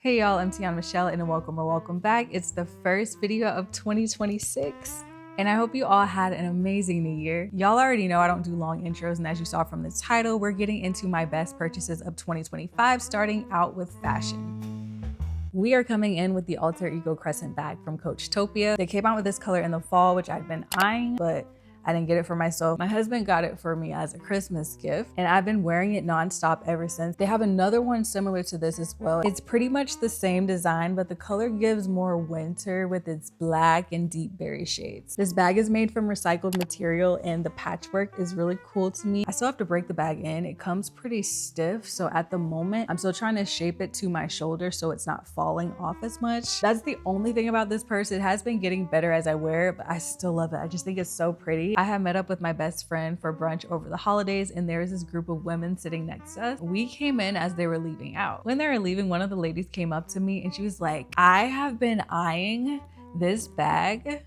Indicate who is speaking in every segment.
Speaker 1: Hey y'all, I'm Tiana Michelle and welcome back. It's the first video of 2026 and I hope you all had an amazing new year. Y'all already know I don't do long intros, and as you saw from the title, we're getting into my best purchases of 2025, starting out with fashion. We are coming in with the Alter Ego Crescent bag from Coachtopia. They came out with this color in the fall, which I've been eyeing, but I didn't get it for myself. My husband got it for me as a Christmas gift, and I've been wearing it nonstop ever since. They have another one similar to this as well. It's pretty much the same design, but the color gives more winter with its black and deep berry shades. This bag is made from recycled material and the patchwork is really cool to me. I still have to break the bag in. It comes pretty stiff, so at the moment, I'm still trying to shape it to my shoulder so it's not falling off as much. That's the only thing about this purse. It has been getting better as I wear it, but I still love it. I just think it's so pretty. I have met up with my best friend for brunch over the holidays, and there was this group of women sitting next to us. We came in as they were leaving out. When they were leaving, one of the ladies came up to me and she was like, I have been eyeing this bag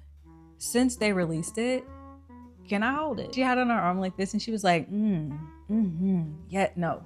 Speaker 1: since they released it. Can I hold it? She had it on her arm like this and she was like, yeah, no,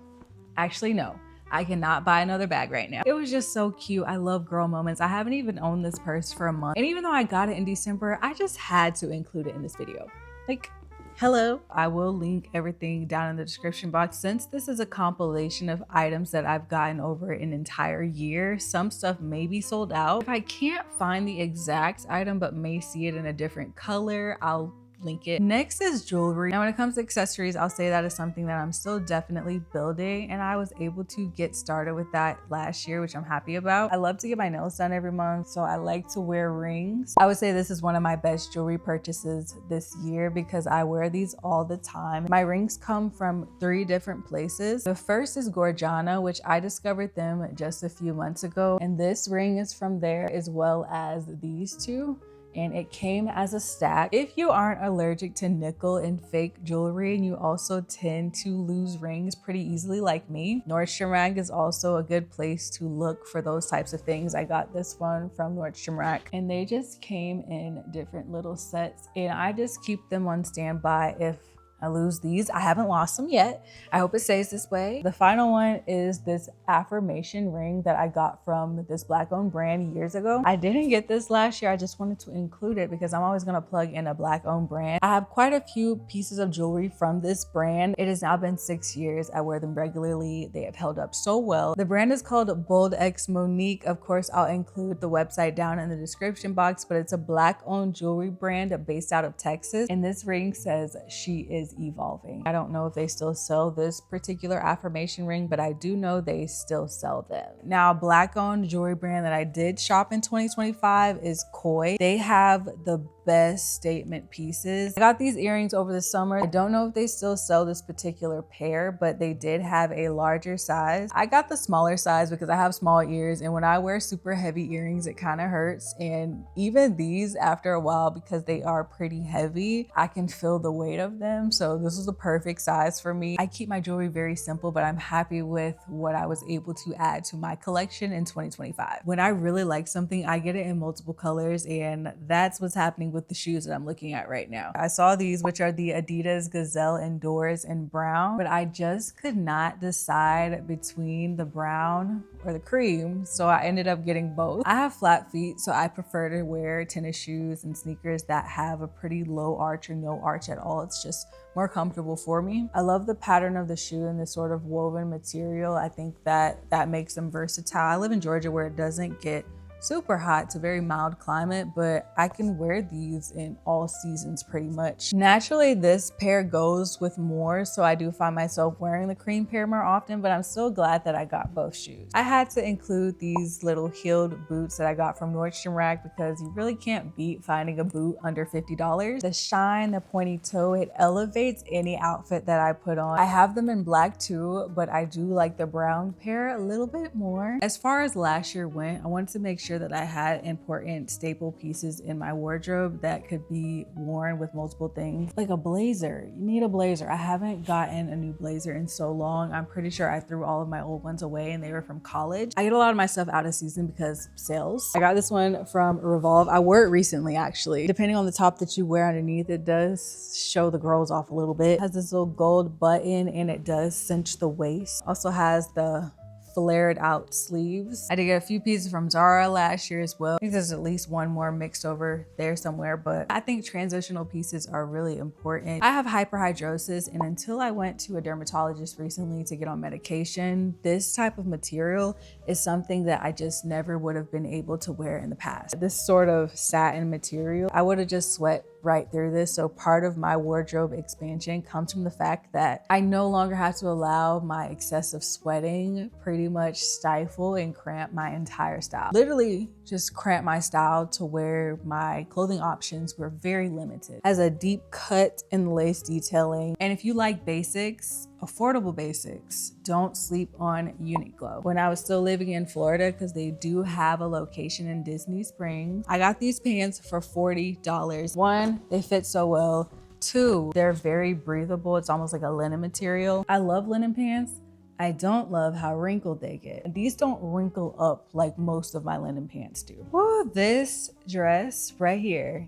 Speaker 1: actually no. I cannot buy another bag right now. It was just so cute. I love girl moments. I haven't even owned this purse for a month. And even though I got it in December, I just had to include it in this video. Like, hello. I will link everything down in the description box. Since this is a compilation of items that I've gotten over an entire year, some stuff may be sold out. If I can't find the exact item but may see it in a different color, I'll link it. Next is jewelry. Now when it comes to accessories, I'll say that is something that I'm still definitely building, and I was able to get started with that last year, which I'm happy about. I love to get my nails done every month, so I like to wear rings. I would say this is one of my best jewelry purchases this year because I wear these all the time. My rings come from 3 different places. The first is Gorgiana, which I discovered them just a few months ago, and this ring is from there as well as these two. And it came as a stack. If you aren't allergic to nickel and fake jewelry, and you also tend to lose rings pretty easily like me, Nordstrom Rack is also a good place to look for those types of things. I got this one from Nordstrom Rack and they just came in different little sets, and I just keep them on standby if I lose these. I haven't lost them yet. I hope it stays this way. The final one is this affirmation ring that I got from this Black-owned brand years ago. I didn't get this last year. I just wanted to include it because I'm always gonna plug in a Black-owned brand. I have quite a few pieces of jewelry from this brand. It has now been 6 years. I wear them regularly. They have held up so well. The brand is called Bold X Monique. Of course, I'll include the website down in the description box, but it's a Black-owned jewelry brand based out of Texas. And this ring says she is evolving. I don't know if they still sell this particular affirmation ring, but I do know they still sell them. Now, Black-owned jewelry brand that I did shop in 2025 is Koi. They have the best statement pieces. I got these earrings over the summer. I don't know if they still sell this particular pair, but they did have a larger size. I got the smaller size because I have small ears, and when I wear super heavy earrings, it kind of hurts. And even these, after a while, because they are pretty heavy, I can feel the weight of them. So this was the perfect size for me. I keep my jewelry very simple, but I'm happy with what I was able to add to my collection in 2025. When I really like something, I get it in multiple colors, and that's what's happening with the shoes that I'm looking at right now. I saw these, which are the Adidas Gazelle Indoors in brown, but I just could not decide between the brown or the cream, so I ended up getting both. I have flat feet, so I prefer to wear tennis shoes and sneakers that have a pretty low arch or no arch at all. It's just more comfortable for me. I love the pattern of the shoe and this sort of woven material. I think that makes them versatile. I live in Georgia where it doesn't get super hot. It's a very mild climate, but I can wear these in all seasons pretty much. Naturally, this pair goes with more, so I do find myself wearing the cream pair more often, but I'm still glad that I got both shoes. I had to include these little heeled boots that I got from Nordstrom Rack because you really can't beat finding a boot under $50. The shine, the pointy toe, it elevates any outfit that I put on. I have them in black too, but I do like the brown pair a little bit more. As far as last year went, I wanted to make sure that I had important staple pieces in my wardrobe that could be worn with multiple things. Like a blazer. You need a blazer. I haven't gotten a new blazer in so long. I'm pretty sure I threw all of my old ones away and they were from college. I get a lot of my stuff out of season because sales. I got this one from Revolve. I wore it recently actually. Depending on the top that you wear underneath, it does show the girls off a little bit. It has this little gold button and it does cinch the waist. Also has the flared out sleeves. I did get a few pieces from Zara last year as well. I think there's at least one more mixed over there somewhere, but I think transitional pieces are really important. I have hyperhidrosis, and until I went to a dermatologist recently to get on medication, this type of material is something that I just never would have been able to wear in the past. This sort of satin material, I would have just sweat right through this. So part of my wardrobe expansion comes from the fact that I no longer have to allow my excessive sweating pretty much stifle and cramp my entire style. Literally just cramp my style to where my clothing options were very limited. Has a deep cut and lace detailing. And if you like basics, affordable basics, don't sleep on Uniqlo. When I was still living in Florida, because they do have a location in Disney Springs, I got these pants for $40. One, they fit so well. Two, they're very breathable. It's almost like a linen material. I love linen pants. I don't love how wrinkled they get. These don't wrinkle up like most of my linen pants do. Woo, this dress right here.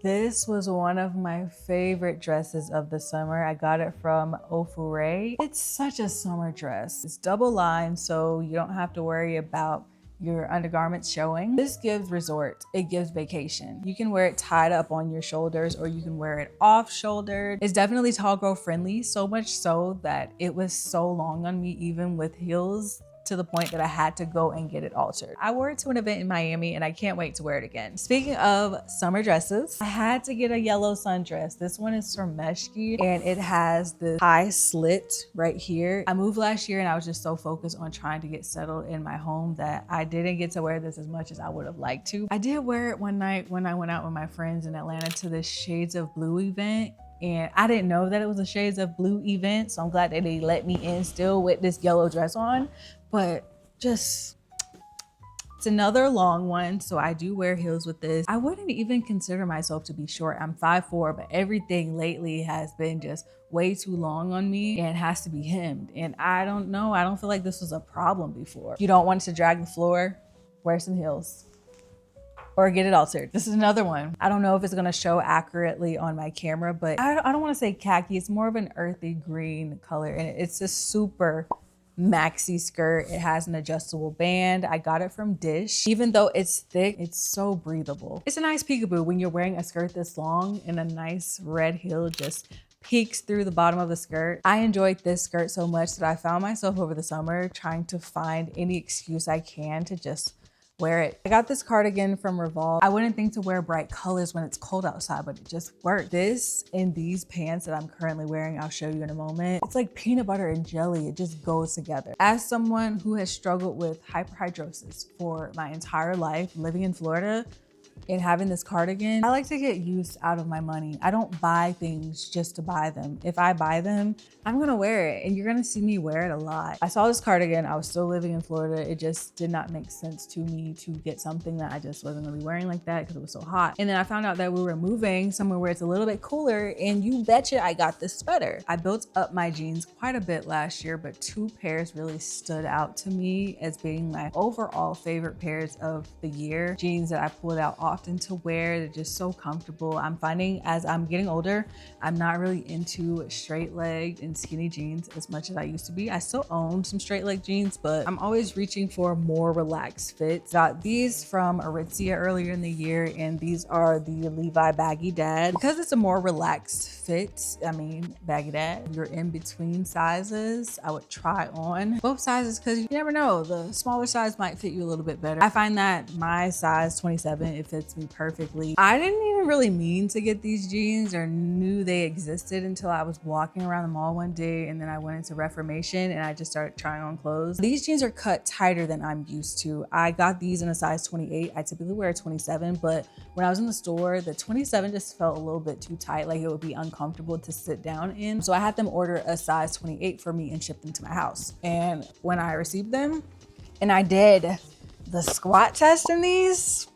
Speaker 1: This was one of my favorite dresses of the summer. I got it from Ofure. It's such a summer dress. It's double lined, so you don't have to worry about your undergarments showing. This gives resort, it gives vacation. You can wear it tied up on your shoulders or you can wear it off shouldered. It's definitely tall girl friendly, so much so that it was so long on me even with heels, to the point that I had to go and get it altered. I wore it to an event in Miami and I can't wait to wear it again. Speaking of summer dresses, I had to get a yellow sundress. This one is from Meshki and it has the high slit right here. I moved last year and I was just so focused on trying to get settled in my home that I didn't get to wear this as much as I would have liked to. I did wear it one night when I went out with my friends in Atlanta to the Shades of Blue event. And I didn't know that it was a Shades of Blue event, so I'm glad that they let me in still with this yellow dress on. But just, it's another long one, so I do wear heels with this. I wouldn't even consider myself to be short. I'm 5'4", but everything lately has been just way too long on me and has to be hemmed. And I don't know, I don't feel like this was a problem before. If you don't want it to drag the floor, wear some heels. Or get it altered. This is another one. I don't know if it's gonna show accurately on my camera, but I don't wanna say khaki. It's more of an earthy green color and it's a super maxi skirt. It has an adjustable band. I got it from Dish. Even though it's thick, it's so breathable. It's a nice peekaboo when you're wearing a skirt this long and a nice red heel just peeks through the bottom of the skirt. I enjoyed this skirt so much that I found myself over the summer trying to find any excuse I can to just wear it. I got this cardigan from Revolve. I wouldn't think to wear bright colors when it's cold outside, but it just worked. This and these pants that I'm currently wearing, I'll show you in a moment. It's like peanut butter and jelly. It just goes together. As someone who has struggled with hyperhidrosis for my entire life, living in Florida, and having this cardigan, I like to get use out of my money. I don't buy things just to buy them. If I buy them, I'm gonna wear it and you're gonna see me wear it a lot. I saw this cardigan, I was still living in Florida. It just did not make sense to me to get something that I just wasn't gonna be wearing like that because it was so hot. And then I found out that we were moving somewhere where it's a little bit cooler and you betcha I got this sweater. I built up my jeans quite a bit last year, but two pairs really stood out to me as being my overall favorite pairs of the year. Jeans that I pulled out often to wear, they're just so comfortable. I'm finding as I'm getting older, I'm not really into straight legged and skinny jeans as much as I used to be. I still own some straight leg jeans, but I'm always reaching for more relaxed fits. Got these from Aritzia earlier in the year, and these are the Levi Baggy Dad. Because it's a more relaxed fit, I mean, Baggy Dad, if you're in between sizes, I would try on both sizes because you never know, the smaller size might fit you a little bit better. I find that my size 27, it fits me perfectly. I didn't even really mean to get these jeans or knew they existed until I was walking around the mall one day and then I went into Reformation and I just started trying on clothes. These jeans are cut tighter than I'm used to. I got these in a size 28. I typically wear a 27, but when I was in the store, the 27 just felt a little bit too tight, like it would be uncomfortable to sit down in. So I had them order a size 28 for me and ship them to my house. And when I received them and I did the squat test in these,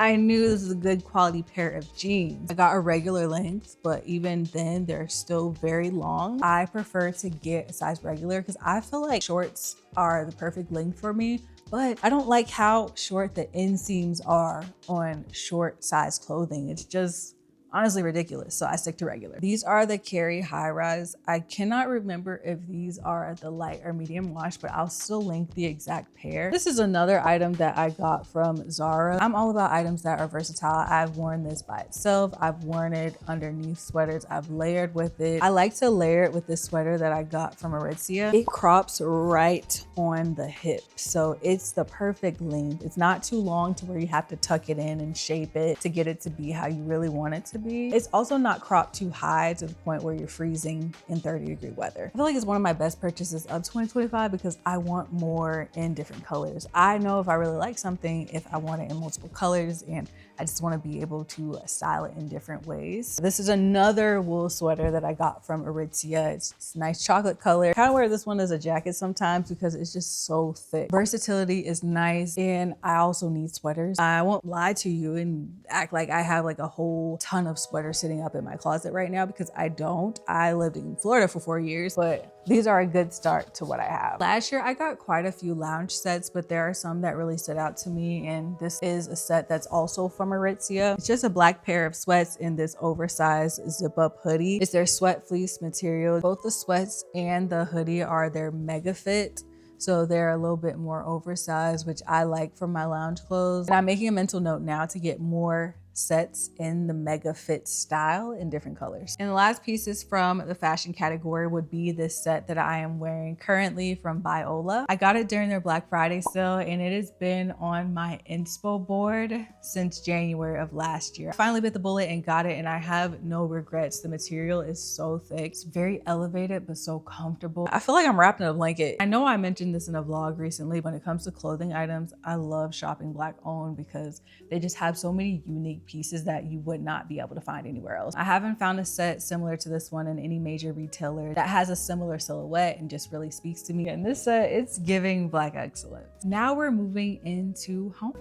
Speaker 1: I knew this was a good quality pair of jeans. I got a regular length, but even then they're still very long. I prefer to get a size regular because I feel like shorts are the perfect length for me, but I don't like how short the inseams are on short size clothing. It's just honestly ridiculous, so I stick to regular. These are the Carry High Rise. I cannot remember if these are the light or medium wash, but I'll still link the exact pair. This is another item that I got from Zara. I'm all about items that are versatile. I've worn this by itself. I've worn it underneath sweaters. I've layered with it. I like to layer it with this sweater that I got from Aritzia. It crops right on the hip, so it's the perfect length. It's not too long to where you have to tuck it in and shape it to get it to be how you really want it to be. It's also not cropped too high to the point where you're freezing in 30-degree weather. I feel like it's one of my best purchases of 2025 because I want more in different colors. I know if I really like something, if I want it in multiple colors, and I just want to be able to style it in different ways. This is another wool sweater that I got from Aritzia. It's a nice chocolate color. I kind of wear this one as a jacket sometimes because it's just so thick. Versatility is nice, and I also need sweaters. I won't lie to you and act like I have like a whole ton of sweaters sitting up in my closet right now, because I don't. I lived in Florida for 4 years, but these are a good start to what I have. Last year, I got quite a few lounge sets, but there are some that really stood out to me, and this is a set that's also from Aritzia. It's just a black pair of sweats in this oversized zip-up hoodie. It's their sweat fleece material. Both the sweats and the hoodie are their mega fit, so they're a little bit more oversized, which I like for my lounge clothes. And I'm making a mental note now to get more sets in the mega fit style in different colors. And the last pieces from the fashion category would be this set that I am wearing currently from Biola. I got it during their Black Friday sale, and it has been on my inspo board since January of last year. I finally bit the bullet and got it, and I have no regrets. The material is so thick. It's very elevated, but so comfortable. I feel like I'm wrapped in a blanket. I know I mentioned this in a vlog recently. When it comes to clothing items, I love shopping Black owned because they just have so many unique pieces that you would not be able to find anywhere else. I haven't found a set similar to this one in any major retailer that has a similar silhouette and just really speaks to me. And this set, it's giving Black excellence. Now we're moving into home.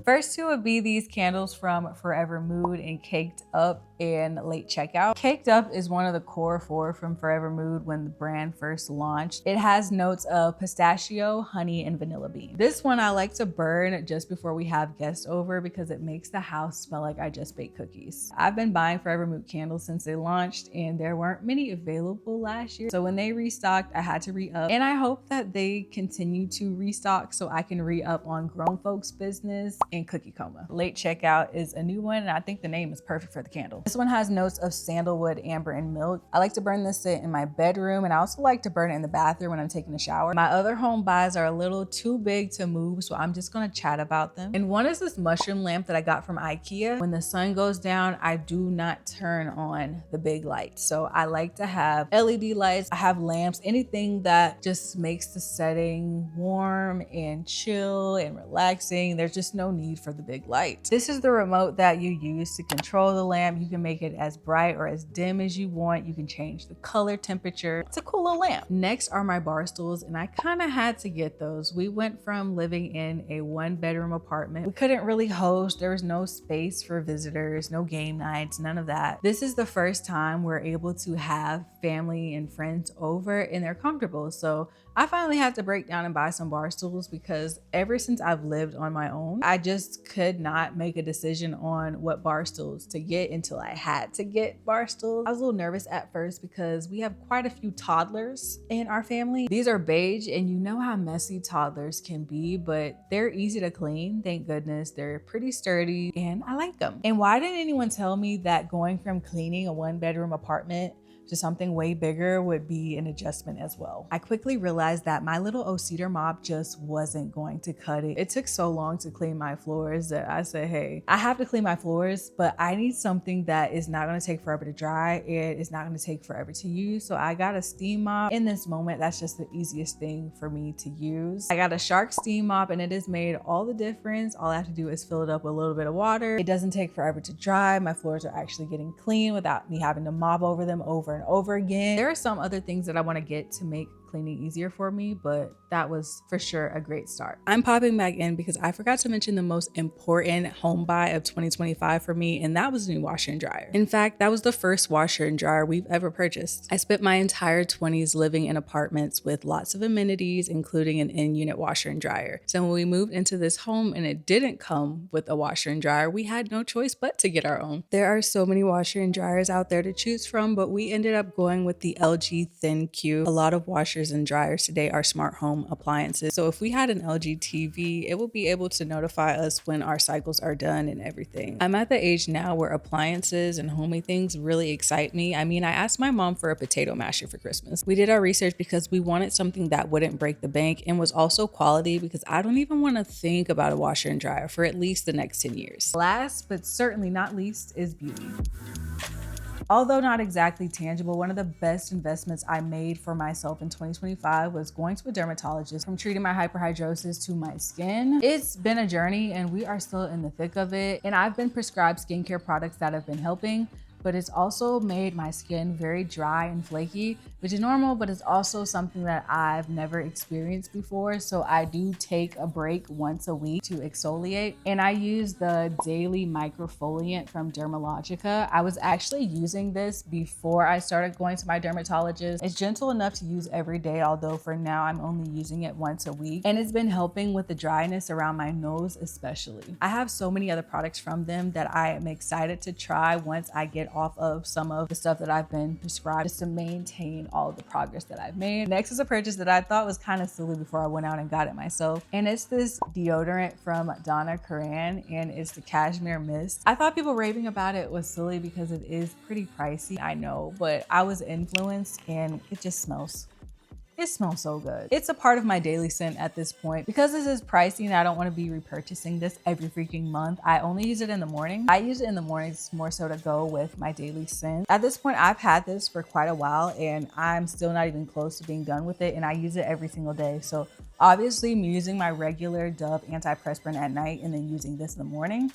Speaker 1: First two would be these candles from Forever Mood and Caked Up and Late Checkout. Caked Up is one of the core four from Forever Mood when the brand first launched. It has notes of pistachio, honey, and vanilla bean. This one I like to burn just before we have guests over because it makes the house smell like I just baked cookies. I've been buying Forever Mood candles since they launched, and there weren't many available last year. So when they restocked, I had to re-up. And I hope that they continue to restock so I can re-up on grown folks business and cookie coma. Late Checkout is a new one, and I think the name is perfect for the candle. This one has notes of sandalwood, amber, and milk. I like to burn this scent in my bedroom, and I also like to burn it in the bathroom when I'm taking a shower. My other home buys are a little too big to move, so I'm just gonna chat about them. And one is this mushroom lamp that I got from IKEA. When the sun goes down, I do not turn on the big lights. So I like to have LED lights. I have lamps, anything that just makes the setting warm and chill and relaxing. There's just no need for the big light. This is the remote that you use to control the lamp. You can make it as bright or as dim as you want. You can change the color, temperature. It's a cool little lamp. Next are my bar stools, and I kind of had to get those. We went from living in a 1-bedroom apartment. We couldn't really host. There was no space for visitors, no game nights, none of that. This is the first time we're able to have family and friends over, and they're comfortable. So I finally had to break down and buy some bar stools because ever since I've lived on my own, I just could not make a decision on what bar stools to get until I had to get bar stools. I was a little nervous at first because we have quite a few toddlers in our family. These are beige, and you know how messy toddlers can be, but they're easy to clean, thank goodness. They're pretty sturdy, and I like them. And why didn't anyone tell me that going from cleaning a 1-bedroom apartment to something way bigger would be an adjustment as well? I quickly realized that my little O-Cedar mop just wasn't going to cut it. It took so long to clean my floors that I said, hey, I have to clean my floors, but I need something that is not going to take forever to dry. It is not going to take forever to use. So I got a steam mop. In this moment, that's just the easiest thing for me to use. I got a Shark steam mop, and it has made all the difference. All I have to do is fill it up with a little bit of water. It doesn't take forever to dry. My floors are actually getting clean without me having to mop over them over and over again. There are some other things that I want to get to make cleaning easier for me, but that was for sure a great start. I'm popping back in because I forgot to mention the most important home buy of 2025 for me, and that was a new washer and dryer. In fact, that was the first washer and dryer we've ever purchased. I spent my entire 20s living in apartments with lots of amenities, including an in-unit washer and dryer. So when we moved into this home and it didn't come with a washer and dryer, we had no choice but to get our own. There are so many washer and dryers out there to choose from, but we ended up going with the LG ThinQ. A lot of washers and dryers today are smart home appliances. So if we had an LG TV, it will be able to notify us when our cycles are done and everything. I'm at the age now where appliances and homey things really excite me. I mean, I asked my mom for a potato masher for Christmas. We did our research because we wanted something that wouldn't break the bank and was also quality, because I don't even want to think about a washer and dryer for at least the next 10 years. Last but certainly not least is beauty. Although not exactly tangible, one of the best investments I made for myself in 2025 was going to a dermatologist. From treating my hyperhidrosis to my skin, it's been a journey and we are still in the thick of it. And I've been prescribed skincare products that have been helping, but it's also made my skin very dry and flaky, which is normal, but it's also something that I've never experienced before. So I do take a break once a week to exfoliate, and I use the daily microfoliant from Dermalogica. I was actually using this before I started going to my dermatologist. It's gentle enough to use every day, although for now I'm only using it once a week, and it's been helping with the dryness around my nose especially. I have so many other products from them that I am excited to try once I get off of some of the stuff that I've been prescribed, just to maintain all of the progress that I've made. Next is a purchase that I thought was kind of silly before I went out and got it myself, and it's this deodorant from Donna Karan, and it's the Cashmere Mist. I thought people raving about it was silly because it is pretty pricey, I know, but I was influenced and it just smells. It smells so good. It's a part of my daily scent at this point. Because this is pricey and I don't want to be repurchasing this every freaking month, I only use it in the morning. I use it in the mornings more so to go with my daily scent. At this point, I've had this for quite a while and I'm still not even close to being done with it, and I use it every single day. So obviously me using my regular Dove antiperspirant at night and then using this in the morning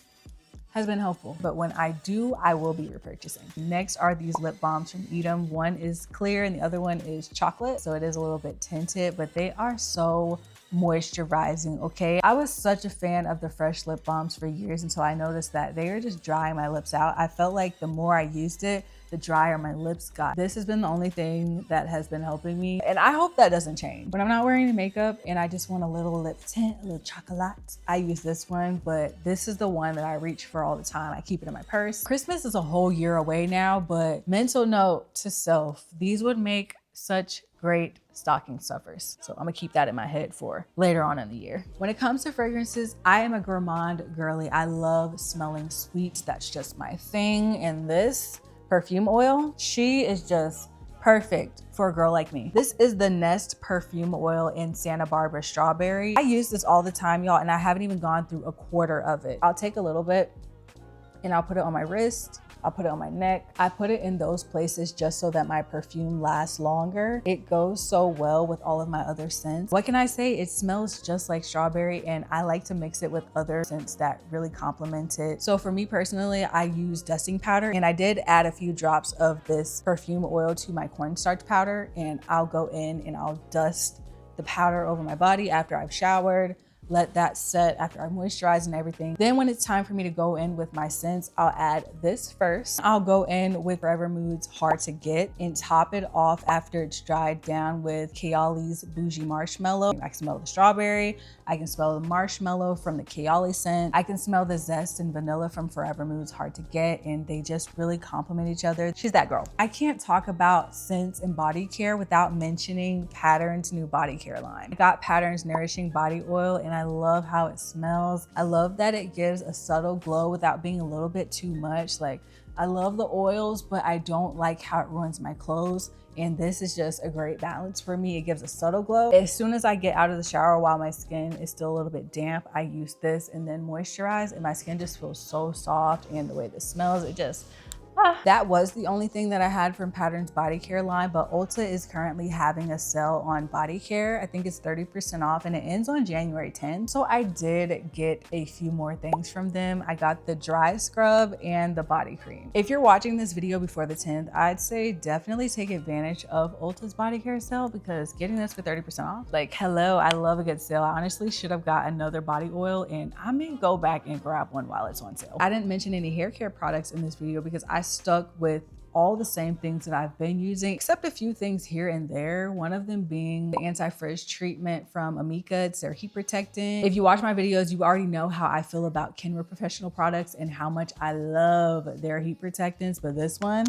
Speaker 1: has been helpful, but when I do, I will be repurchasing. Next are these lip balms from Edam. One is clear and the other one is chocolate, so it is a little bit tinted, but they are so moisturizing, okay? I was such a fan of the fresh lip balms for years until I noticed that they are just drying my lips out. I felt like the more I used it, the drier my lips got. This has been the only thing that has been helping me, and I hope that doesn't change. When I'm not wearing any makeup and I just want a little lip tint, a little chocolate, I use this one, but this is the one that I reach for all the time. I keep it in my purse. Christmas is a whole year away now, but mental note to self, these would make such great stocking stuffers. So I'm gonna keep that in my head for later on in the year. When it comes to fragrances, I am a gourmand girly. I love smelling sweets. That's just my thing. And this perfume oil, she is just perfect for a girl like me. This is the Nest perfume oil in Santa Barbara Strawberry. I use this all the time, y'all, and I haven't even gone through a quarter of it. I'll take a little bit and I'll put it on my wrist. I'll put it on my neck. I put it in those places just so that my perfume lasts longer. It goes so well with all of my other scents. What can I say? It smells just like strawberry, and I like to mix it with other scents that really complement it. So for me personally, I use dusting powder, and I did add a few drops of this perfume oil to my cornstarch powder, and I'll go in and I'll dust the powder over my body after I've showered. Let that set after I moisturize and everything. Then when it's time for me to go in with my scents, I'll add this first. I'll go in with Forever Mood's Hard to Get and top it off after it's dried down with Kayali's Bougie Marshmallow. I can smell the strawberry. I can smell the marshmallow from the Kayali scent. I can smell the zest and vanilla from Forever Mood's Hard to Get, and they just really complement each other. She's that girl. I can't talk about scents and body care without mentioning Pattern's new body care line. I got Pattern's Nourishing Body Oil, and I love how it smells. I love that it gives a subtle glow without being a little bit too much. Like, I love the oils, but I don't like how it ruins my clothes. And this is just a great balance for me. It gives a subtle glow. As soon as I get out of the shower while my skin is still a little bit damp, I use this and then moisturize, and my skin just feels so soft. And the way this smells, it just, That was the only thing that I had from Pattern's body care line, but Ulta is currently having a sale on body care. I think it's 30% off and it ends on January 10th. So I did get a few more things from them. I got the dry scrub and the body cream. If you're watching this video before the 10th, I'd say definitely take advantage of Ulta's body care sale because getting this for 30% off, like hello, I love a good sale. I honestly should have got another body oil and I may go back and grab one while it's on sale. I didn't mention any hair care products in this video because I stuck with all the same things that I've been using, except a few things here and there. One of them being the anti-frizz treatment from Amika. It's their heat protectant. If you watch my videos, you already know how I feel about Kenra Professional products and how much I love their heat protectants, but this one,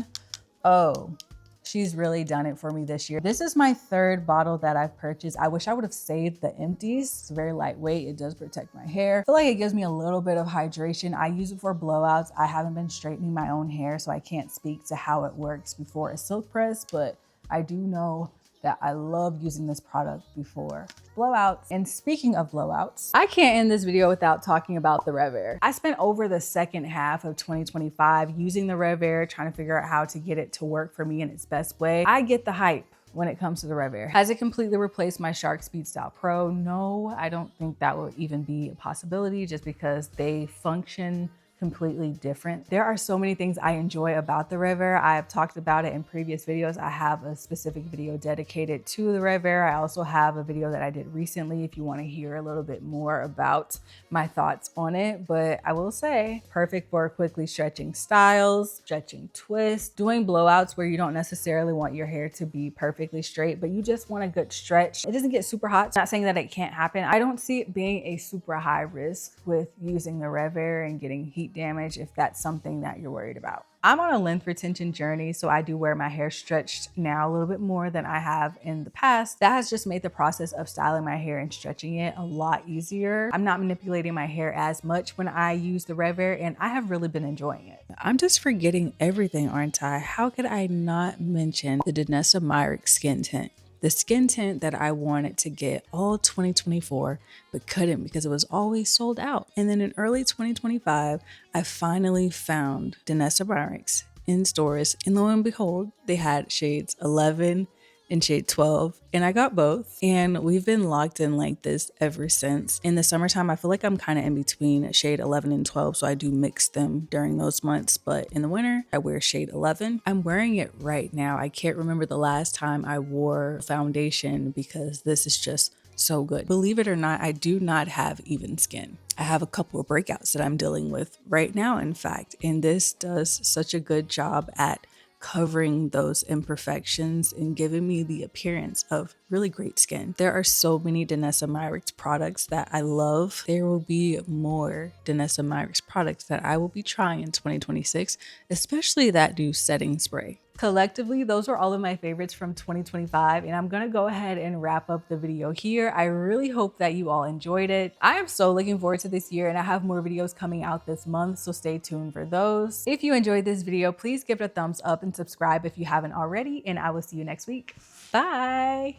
Speaker 1: oh, she's really done it for me this year. This is my third bottle that I've purchased. I wish I would have saved the empties. It's very lightweight. It does protect my hair. I feel like it gives me a little bit of hydration. I use it for blowouts. I haven't been straightening my own hair, so I can't speak to how it works before a silk press, but I do know that I love using this product before blowouts. And speaking of blowouts, I can't end this video without talking about the Rev Air. I spent over the second half of 2025 using the Rev Air, trying to figure out how to get it to work for me in its best way. I get the hype when it comes to the Rev Air. Has it completely replaced my Shark Speed Style Pro? No, I don't think that would even be a possibility just because they function completely different. There are so many things I enjoy about the Rev Air. I have talked about it in previous videos. I have a specific video dedicated to the Rev Air. I also have a video that I did recently if you want to hear a little bit more about my thoughts on it. But I will say, perfect for quickly stretching styles, stretching twists, doing blowouts where you don't necessarily want your hair to be perfectly straight, but you just want a good stretch. It doesn't get super hot. Not saying that it can't happen. I don't see it being a super high risk with using the Rev Air and getting heat damage if that's something that you're worried about. I'm on a length retention journey, so I do wear my hair stretched now a little bit more than I have in the past. That has just made the process of styling my hair and stretching it a lot easier. I'm not manipulating my hair as much when I use the Rev Air, and I have really been enjoying it. I'm just forgetting everything, aren't I? How could I not mention the Danessa Myrick skin tint? The skin tint that I wanted to get all 2024, but couldn't because it was always sold out. And then in early 2025, I finally found Danessa Myrick's in stores. And lo and behold, they had shades 11 and shade 12, and I got both. And we've been locked in like this ever since. In the summertime, I feel like I'm kind of in between shade 11 and 12, so I do mix them during those months. But in the winter, I wear shade 11. I'm wearing it right now. I can't remember the last time I wore foundation because this is just so good. Believe it or not, I do not have even skin. I have a couple of breakouts that I'm dealing with right now, in fact, and this does such a good job at covering those imperfections and giving me the appearance of really great skin. There are so many Danessa Myrick's products that I love. There will be more Danessa Myrick's products that I will be trying in 2026, especially that new setting spray. Collectively, those are all of my favorites from 2025, and I'm gonna go ahead and wrap up the video here. I really hope that you all enjoyed it. I am so looking forward to this year, and I have more videos coming out this month, so stay tuned for those. If you enjoyed this video, please give it a thumbs up and subscribe if you haven't already, and I will see you next week. Bye!